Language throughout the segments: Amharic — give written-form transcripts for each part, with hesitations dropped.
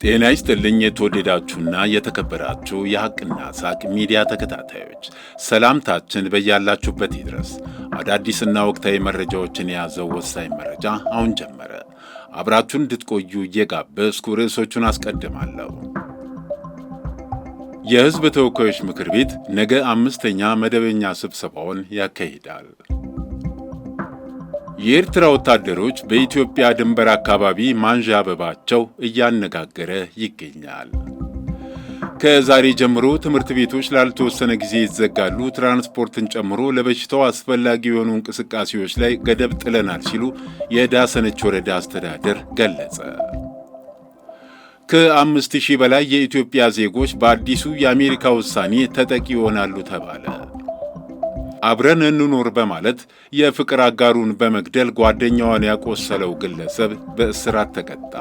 ጤና ይስጥልኝ የተወደዳችሁና የተከበራችሁ የሐቅና ሳቅ ሚዲያ ተከታታዮች፣ ሰላምታችን በያላችሁበት ይድረስ። አዳዲስና ወቅታዊ መረጃዎችን የያዘው ወሳኝ መረጃ አሁን ጀመረ። አብራችሁን እንድትቆዩ እየጋበዝኩ ርዕሶቹን አስቀድማለሁ። የሕዝብ ተወካዮች ምክር ቤት ነገ 5ኛ መደበኛ ስብሰባውን ያካሂዳል። የኤርትራ ወታደሮች በኢትዮጵያ ድንበር አካባቢ ማንዣበባቸው እያነጋገረ ይገኛል። ከዛሬ ጀምሮ ትምህርት ቤቶች ላልተወሰነ ጊዜ ይዘጋሉ፣ ትራንስፖርትን ጨምሮ ለበሽታው አስፈላጊ የሆኑ እንቅስቃሴዎች ላይ ገደብ ጥለናል ሲሉ የዳሰነች ወረዳ አስተዳደር ገለጸ። ከ5000 በላይ የኢትዮጵያ ዜጎች በአዲሱ የአሜሪካ ውሳኔ ተጠቂ ይሆናሉ ተባለ። አብረን እንኖር በማለት የፍቅር አጋሩን በመግደል ጓደኛዋን ያቆሰለው ግለሰብ በእስራት ተቀጣ።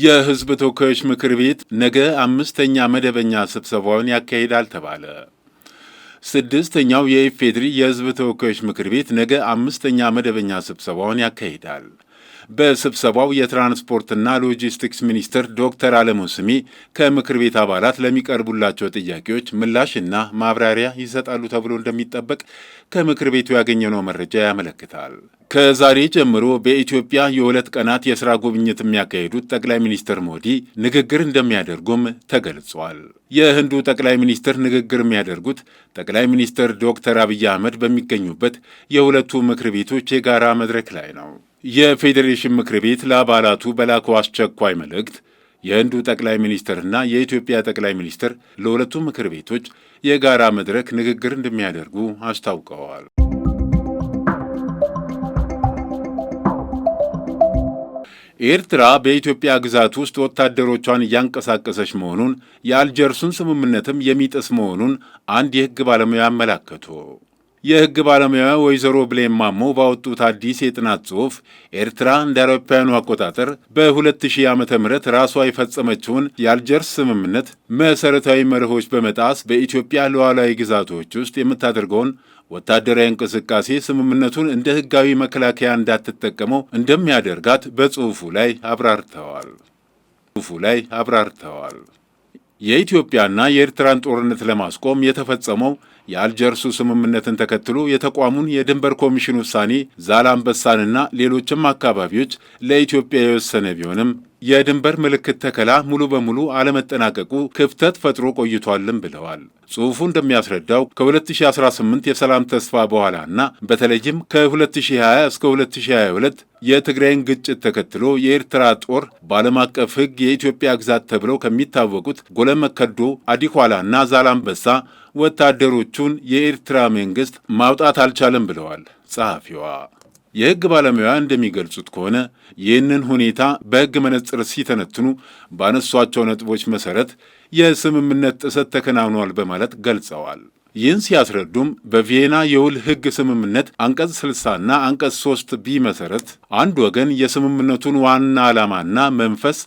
የሕዝብ ተወካዮች ምክር ቤት ነገ 5ኛ መደበኛ ስብሰባውን ያካሂዳል ተባለ። 6ኛው የኢፌዴሪ የሕዝብ ተወካዮች ምክር ቤት ነገ 5ኛ መደበኛ ስብሰባውን ያካሂዳል። በስብሰባው የትራንስፖርትና ሎጂስቲክስ ሚኒስትር ዶክተር አለሙ ስሜ ከምክር ቤት አባላት ለሚቀርቡላቸው ጥያቄዎች ምላሽና ማብራሪያ ይሰጣሉ ተብሎ እንደሚጠበቅ ከምክር ቤቱ ያገኘነው መረጃ ያመለክታል። ከዛሬ ጀምሮ በኢትዮጵያ የ2 ቀናት የሥራ ጉብኝት የሚያካሂዱት ጠቅላይ ሚኒስትር ሞዲ ንግግር እንደሚያደርጉም ተገልጿል። የህንዱ ጠቅላይ ሚኒስትር ንግግር የሚያደርጉት ጠቅላይ ሚኒስትር ዶክተር አብይ አህመድ በሚገኙበት የሁለቱ ምክር ቤቶች የጋራ መድረክ ላይ ነው። የፌዴሬሽን ምክር ቤት ለአባላቱ በላከው አስቸኳይ መልእክት የህንዱ ጠቅላይ ሚኒስትርና የኢትዮጵያ ጠቅላይ ሚኒስትር ለሁለቱ ምክር ቤቶች የጋራ መድረክ ንግግር እንደሚያደርጉ አስታውቀዋል። ኤርትራ በኢትዮጵያ ግዛት ውስጥ ወታደሮቿን እያንቀሳቀሰች መሆኑን የአልጀርሱን ስምምነትም የሚጥስ መሆኑን አንድ የሕግ ባለሙያ አመላከቱ። የሕግ ባለሙያ ወይዘሮ ብሌን ማሞ ባወጡት አዲስ የጥናት ጽሑፍ ኤርትራ እንደ አውሮፓውያኑ አቆጣጠር በ2000 ዓ.ም ራሷ የፈጸመችውን የአልጀርስ ስምምነት መሠረታዊ መርሆች በመጣስ በኢትዮጵያ ሉዓላዊ ግዛቶች ውስጥ የምታደርገውን ወታደራዊ እንቅስቃሴ ስምምነቱን እንደ ሕጋዊ መከላከያ እንዳትጠቀመው እንደሚያደርጋት በጽሑፉ ላይ አብራርተዋል። የኢትዮጵያና የኤርትራን ጦርነት ለማስቆም የተፈጸመው የአልጀርሱ ስምምነትን ተከትሎ የተቋሙን የድንበር ኮሚሽን ውሳኔ ዛላምበሳንና ሌሎችም አካባቢዎች ለኢትዮጵያ የወሰነ ቢሆንም የድንበር ምልክት ተከላ ሙሉ በሙሉ አለመጠናቀቁ ክፍተት ፈጥሮ ቆይቷልም ብለዋል። ጽሑፉ እንደሚያስረዳው ከ2018 የሰላም ተስፋ በኋላና በተለይም ከ2020 እስከ 2022 የትግራይን ግጭት ተከትሎ የኤርትራ ጦር በዓለም አቀፍ ሕግ የኢትዮጵያ ግዛት ተብለው ከሚታወቁት ጎለመከዶ፣ አዲኳላና ዛላምበሳ ወታደሮቹን የኤርትራ መንግሥት ማውጣት አልቻለም ብለዋል ጸሐፊዋ። የሕግ ባለሙያ እንደሚገልጹት ከሆነ ይህንን ሁኔታ በሕግ መነጽር ሲተነትኑ ባነሷቸው ነጥቦች መሠረት የስምምነት ጥሰት ተከናውኗል በማለት ገልጸዋል። ይህን ሲያስረዱም በቪየና የውል ሕግ ስምምነት አንቀጽ 60ና አንቀጽ 3 ቢ መሠረት አንድ ወገን የስምምነቱን ዋና ዓላማና መንፈስ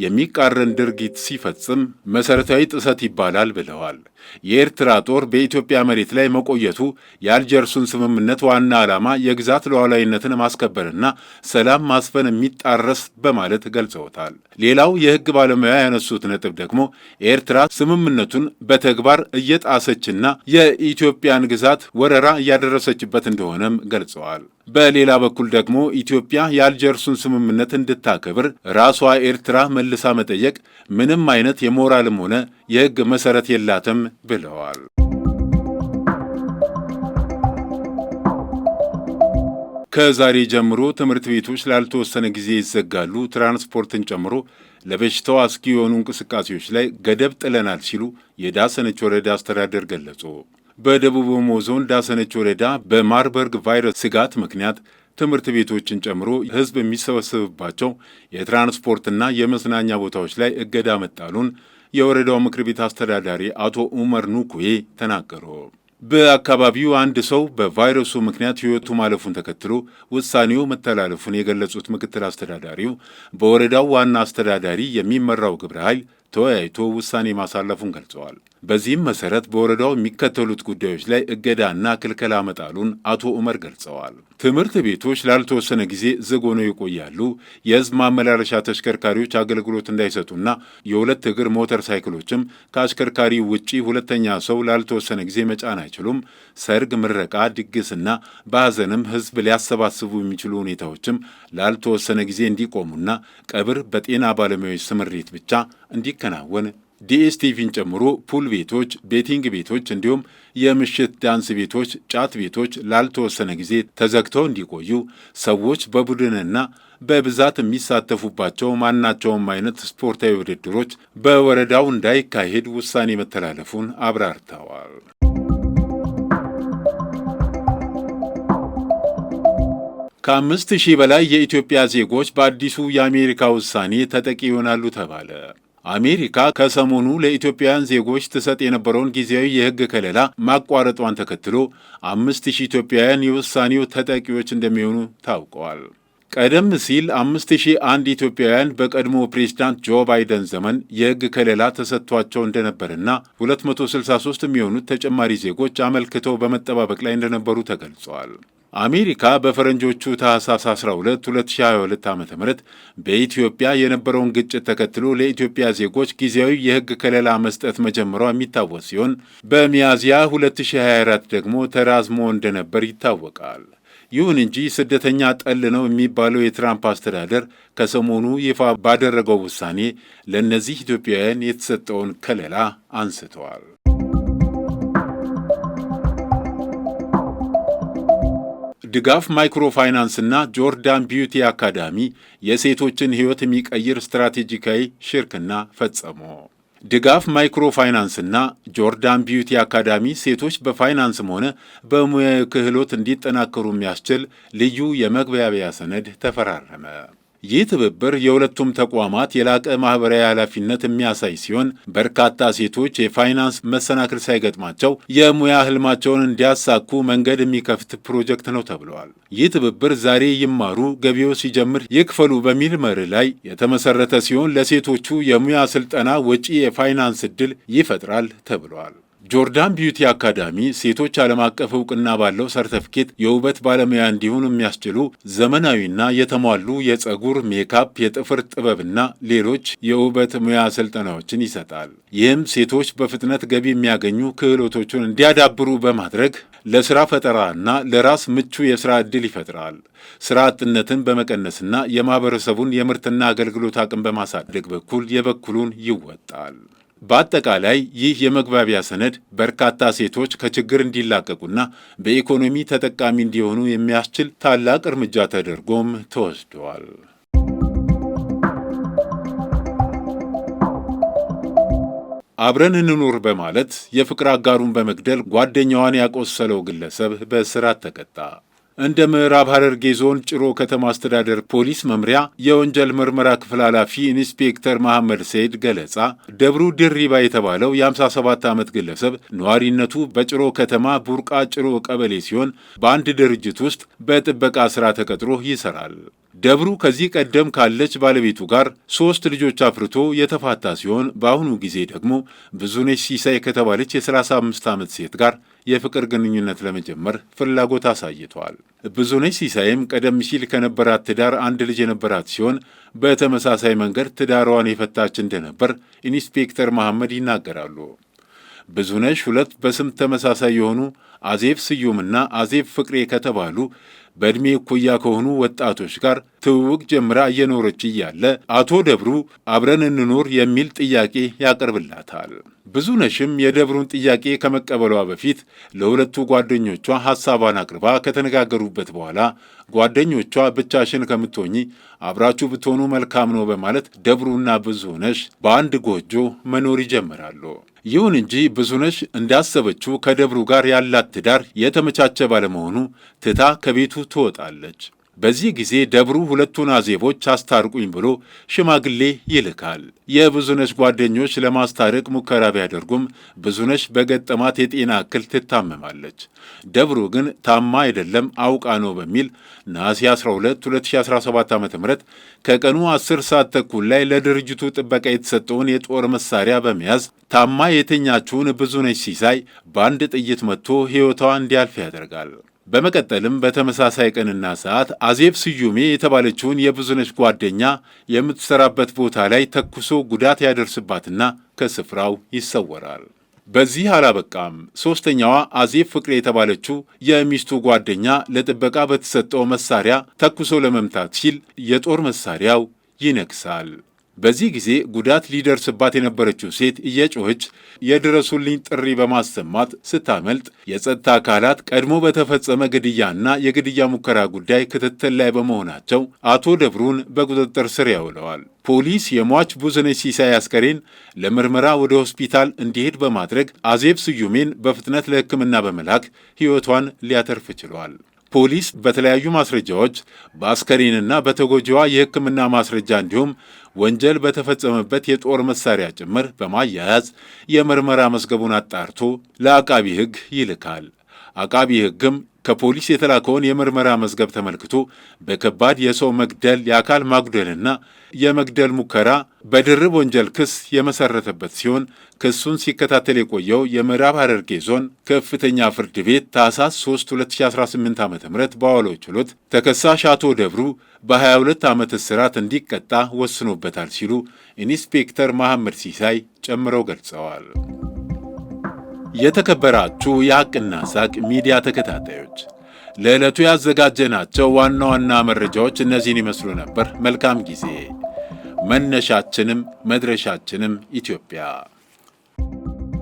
የሚቃረን ድርጊት ሲፈጽም መሠረታዊ ጥሰት ይባላል ብለዋል። የኤርትራ ጦር በኢትዮጵያ መሬት ላይ መቆየቱ የአልጀርሱን ስምምነት ዋና ዓላማ የግዛት ሉዓላዊነትን ማስከበርና ሰላም ማስፈን የሚጣረስ በማለት ገልጸውታል። ሌላው የሕግ ባለሙያ ያነሱት ነጥብ ደግሞ ኤርትራ ስምምነቱን በተግባር እየጣሰችና የኢትዮጵያን ግዛት ወረራ እያደረሰችበት እንደሆነም ገልጸዋል። በሌላ በኩል ደግሞ ኢትዮጵያ የአልጀርሱን ስምምነት እንድታከብር ራሷ ኤርትራ መልሳ መጠየቅ ምንም አይነት የሞራልም ሆነ የሕግ መሠረት የላትም ብለዋል። ከዛሬ ጀምሮ ትምህርት ቤቶች ላልተወሰነ ጊዜ ይዘጋሉ፣ ትራንስፖርትን ጨምሮ ለበሽታው አስጊ የሆኑ እንቅስቃሴዎች ላይ ገደብ ጥለናል ሲሉ የዳሰነች ወረዳ አስተዳደር ገለጹ። በደቡብ ኦሞ ዞን ዳሰነች ወረዳ በማርበርግ ቫይረስ ስጋት ምክንያት ትምህርት ቤቶችን ጨምሮ ሕዝብ የሚሰበሰብባቸው የትራንስፖርትና የመዝናኛ ቦታዎች ላይ እገዳ መጣሉን የወረዳው ምክር ቤት አስተዳዳሪ አቶ ኡመር ኑኩዬ ተናገሩ። በአካባቢው አንድ ሰው በቫይረሱ ምክንያት ሕይወቱ ማለፉን ተከትሎ ውሳኔው መተላለፉን የገለጹት ምክትል አስተዳዳሪው በወረዳው ዋና አስተዳዳሪ የሚመራው ግብረ ኃይል ተወያይቶ ውሳኔ ማሳለፉን ገልጸዋል። በዚህም መሰረት በወረዳው የሚከተሉት ጉዳዮች ላይ እገዳና ክልከላ መጣሉን አቶ ኡመር ገልጸዋል። ትምህርት ቤቶች ላልተወሰነ ጊዜ ዝግ ሆነው ይቆያሉ። የሕዝብ ማመላለሻ ተሽከርካሪዎች አገልግሎት እንዳይሰጡና የሁለት እግር ሞተር ሳይክሎችም ከአሽከርካሪ ውጪ ሁለተኛ ሰው ላልተወሰነ ጊዜ መጫን አይችሉም። ሰርግ፣ ምረቃ፣ ድግስና በሐዘንም ሕዝብ ሊያሰባስቡ የሚችሉ ሁኔታዎችም ላልተወሰነ ጊዜ እንዲቆሙና ቀብር በጤና ባለሙያዎች ስምሪት ብቻ እንዲከናወን ዲኤስቲቪን ጨምሮ ፑል ቤቶች፣ ቤቲንግ ቤቶች እንዲሁም የምሽት ዳንስ ቤቶች፣ ጫት ቤቶች ላልተወሰነ ጊዜ ተዘግተው እንዲቆዩ፣ ሰዎች በቡድንና በብዛት የሚሳተፉባቸው ማናቸውም አይነት ስፖርታዊ ውድድሮች በወረዳው እንዳይካሄድ ውሳኔ መተላለፉን አብራርተዋል። ከ5000 በላይ የኢትዮጵያ ዜጎች በአዲሱ የአሜሪካ ውሳኔ ተጠቂ ይሆናሉ ተባለ። አሜሪካ ከሰሞኑ ለኢትዮጵያውያን ዜጎች ትሰጥ የነበረውን ጊዜያዊ የሕግ ከለላ ማቋረጧን ተከትሎ 5000 ኢትዮጵያውያን የውሳኔው ተጠቂዎች እንደሚሆኑ ታውቀዋል። ቀደም ሲል 5001 ኢትዮጵያውያን በቀድሞ ፕሬዝዳንት ጆ ባይደን ዘመን የሕግ ከለላ ተሰጥቷቸው እንደነበርና 263 የሚሆኑት ተጨማሪ ዜጎች አመልክተው በመጠባበቅ ላይ እንደነበሩ ተገልጿል። አሜሪካ በፈረንጆቹ ታህሳስ 12 2022 ዓ.ም በኢትዮጵያ የነበረውን ግጭት ተከትሎ ለኢትዮጵያ ዜጎች ጊዜያዊ የሕግ ከለላ መስጠት መጀመሯ የሚታወስ ሲሆን በሚያዝያ 2024 ደግሞ ተራዝሞ እንደነበር ይታወቃል። ይሁን እንጂ ስደተኛ ጠል ነው የሚባለው የትራምፕ አስተዳደር ከሰሞኑ ይፋ ባደረገው ውሳኔ ለእነዚህ ኢትዮጵያውያን የተሰጠውን ከለላ አንስተዋል። ድጋፍ ማይክሮ ፋይናንስና ጆርዳን ቢዩቲ አካዳሚ የሴቶችን ሕይወት የሚቀይር ስትራቴጂካዊ ሽርክና ፈጸሙ። ድጋፍ ማይክሮ ፋይናንስና ጆርዳን ቢዩቲ አካዳሚ ሴቶች በፋይናንስም ሆነ በሙያዊ ክህሎት እንዲጠናከሩ የሚያስችል ልዩ የመግባቢያ ሰነድ ተፈራረመ። ይህ ትብብር የሁለቱም ተቋማት የላቀ ማህበራዊ ኃላፊነት የሚያሳይ ሲሆን በርካታ ሴቶች የፋይናንስ መሰናክል ሳይገጥማቸው የሙያ ህልማቸውን እንዲያሳኩ መንገድ የሚከፍት ፕሮጀክት ነው ተብለዋል። ይህ ትብብር ዛሬ ይማሩ ገቢው ሲጀምር ይክፈሉ በሚል መርህ ላይ የተመሰረተ ሲሆን ለሴቶቹ የሙያ ስልጠና ወጪ የፋይናንስ ዕድል ይፈጥራል ተብለዋል። ጆርዳን ቢዩቲ አካዳሚ ሴቶች ዓለም አቀፍ እውቅና ባለው ሰርተፍኬት የውበት ባለሙያ እንዲሆኑ የሚያስችሉ ዘመናዊና የተሟሉ የፀጉር፣ ሜካፕ፣ የጥፍር ጥበብና ሌሎች የውበት ሙያ ስልጠናዎችን ይሰጣል። ይህም ሴቶች በፍጥነት ገቢ የሚያገኙ ክህሎቶችን እንዲያዳብሩ በማድረግ ለስራ ፈጠራና ለራስ ምቹ የስራ ዕድል ይፈጥራል። ስራ አጥነትን በመቀነስና የማህበረሰቡን የምርትና አገልግሎት አቅም በማሳደግ በኩል የበኩሉን ይወጣል። በአጠቃላይ ይህ የመግባቢያ ሰነድ በርካታ ሴቶች ከችግር እንዲላቀቁና በኢኮኖሚ ተጠቃሚ እንዲሆኑ የሚያስችል ታላቅ እርምጃ ተደርጎም ተወስዷል። አብረን እንኑር በማለት የፍቅር አጋሩን በመግደል ጓደኛዋን ያቆሰለው ግለሰብ በእስራት ተቀጣ። እንደ ምዕራብ ሐረርጌ ዞን ጭሮ ከተማ አስተዳደር ፖሊስ መምሪያ የወንጀል ምርመራ ክፍል ኃላፊ ኢንስፔክተር መሐመድ ሰይድ ገለጻ ደብሩ ድሪባ የተባለው የ57 ዓመት ግለሰብ ነዋሪነቱ በጭሮ ከተማ ቡርቃ ጭሮ ቀበሌ ሲሆን በአንድ ድርጅት ውስጥ በጥበቃ ሥራ ተቀጥሮ ይሠራል። ደብሩ ከዚህ ቀደም ካለች ባለቤቱ ጋር 3 ልጆች አፍርቶ የተፋታ ሲሆን በአሁኑ ጊዜ ደግሞ ብዙነሽ ሲሳይ ከተባለች የ35 ዓመት ሴት ጋር የፍቅር ግንኙነት ለመጀመር ፍላጎት አሳይቷል። ብዙነሽ ሲሳይም ቀደም ሲል ከነበራት ትዳር አንድ ልጅ የነበራት ሲሆን በተመሳሳይ መንገድ ትዳሯን የፈታች እንደነበር ኢንስፔክተር መሐመድ ይናገራሉ። ብዙነሽ 2 በስም ተመሳሳይ የሆኑ አዜብ ስዩምና አዜብ ፍቅሬ ከተባሉ በዕድሜ እኩያ ከሆኑ ወጣቶች ጋር ትውውቅ ጀምራ እየኖረች እያለ አቶ ደብሩ አብረን እንኖር የሚል ጥያቄ ያቀርብላታል። ብዙነሽም የደብሩን ጥያቄ ከመቀበሏ በፊት ለሁለቱ ጓደኞቿ ሐሳቧን አቅርባ ከተነጋገሩበት በኋላ ጓደኞቿ ብቻሽን ከምትሆኚ አብራችሁ ብትሆኑ መልካም ነው በማለት ደብሩና ብዙነሽ በአንድ ጎጆ መኖር ይጀምራሉ። ይሁን እንጂ ብዙነሽ እንዳሰበችው ከደብሩ ጋር ያላት ትዳር የተመቻቸ ባለመሆኑ ትታ ከቤቱ ትወጣለች። በዚህ ጊዜ ደብሩ ሁለቱን አዜቦች አስታርቁኝ ብሎ ሽማግሌ ይልካል። የብዙነሽ ጓደኞች ለማስታረቅ ሙከራ ቢያደርጉም ብዙነሽ በገጠማት የጤና እክል ትታመማለች። ደብሩ ግን ታማ አይደለም አውቃ ነው በሚል ነሐሴ 12 2017 ዓ.ም ከቀኑ 10 ሰዓት ተኩል ላይ ለድርጅቱ ጥበቃ የተሰጠውን የጦር መሳሪያ በመያዝ ታማ የተኛችውን ብዙነሽ ሲሳይ በአንድ ጥይት መትቶ ሕይወቷ እንዲያልፍ ያደርጋል። በመቀጠልም በተመሳሳይ ቀንና ሰዓት አዜብ ስዩሜ የተባለችውን የብዙነሽ ጓደኛ የምትሰራበት ቦታ ላይ ተኩሶ ጉዳት ያደርስባትና ከስፍራው ይሰወራል። በዚህ አላበቃም። ሦስተኛዋ አዜብ ፍቅሬ የተባለችው የሚስቱ ጓደኛ ለጥበቃ በተሰጠው መሳሪያ ተኩሶ ለመምታት ሲል የጦር መሳሪያው ይነክሳል። በዚህ ጊዜ ጉዳት ሊደርስባት የነበረችው ሴት እየጮኸች የድረሱልኝ ጥሪ በማሰማት ስታመልጥ የጸጥታ አካላት ቀድሞ በተፈጸመ ግድያና የግድያ ሙከራ ጉዳይ ክትትል ላይ በመሆናቸው አቶ ደብሩን በቁጥጥር ስር ያውለዋል። ፖሊስ የሟች ብዙነሽ ሲሳይ አስከሬን ለምርመራ ወደ ሆስፒታል እንዲሄድ በማድረግ አዜብ ስዩሜን በፍጥነት ለሕክምና በመላክ ሕይወቷን ሊያተርፍ ችሏል። ፖሊስ በተለያዩ ማስረጃዎች በአስከሬንና በተጎጂዋ የሕክምና ማስረጃ እንዲሁም ወንጀል በተፈጸመበት የጦር መሳሪያ ጭምር በማያያዝ የምርመራ መዝገቡን አጣርቶ ለአቃቢ ሕግ ይልካል። አቃቢ ሕግም ከፖሊስ የተላከውን የምርመራ መዝገብ ተመልክቶ በከባድ የሰው መግደል፣ የአካል ማጉደልና የመግደል ሙከራ በድርብ ወንጀል ክስ የመሰረተበት ሲሆን ክሱን ሲከታተል የቆየው የምዕራብ ሐረርጌ ዞን ከፍተኛ ፍርድ ቤት ታኅሳስ 3 2018 ዓ.ም በዋለው ችሎት ተከሳሽ አቶ ደብሩ በ22 ዓመት እስራት እንዲቀጣ ወስኖበታል ሲሉ ኢንስፔክተር መሐመድ ሲሳይ ጨምረው ገልጸዋል። የተከበራችሁ የሐቅና ሳቅ ሚዲያ ተከታታዮች ለዕለቱ ያዘጋጀናቸው ዋና ዋና መረጃዎች እነዚህን ይመስሉ ነበር። መልካም ጊዜ። መነሻችንም መድረሻችንም ኢትዮጵያ።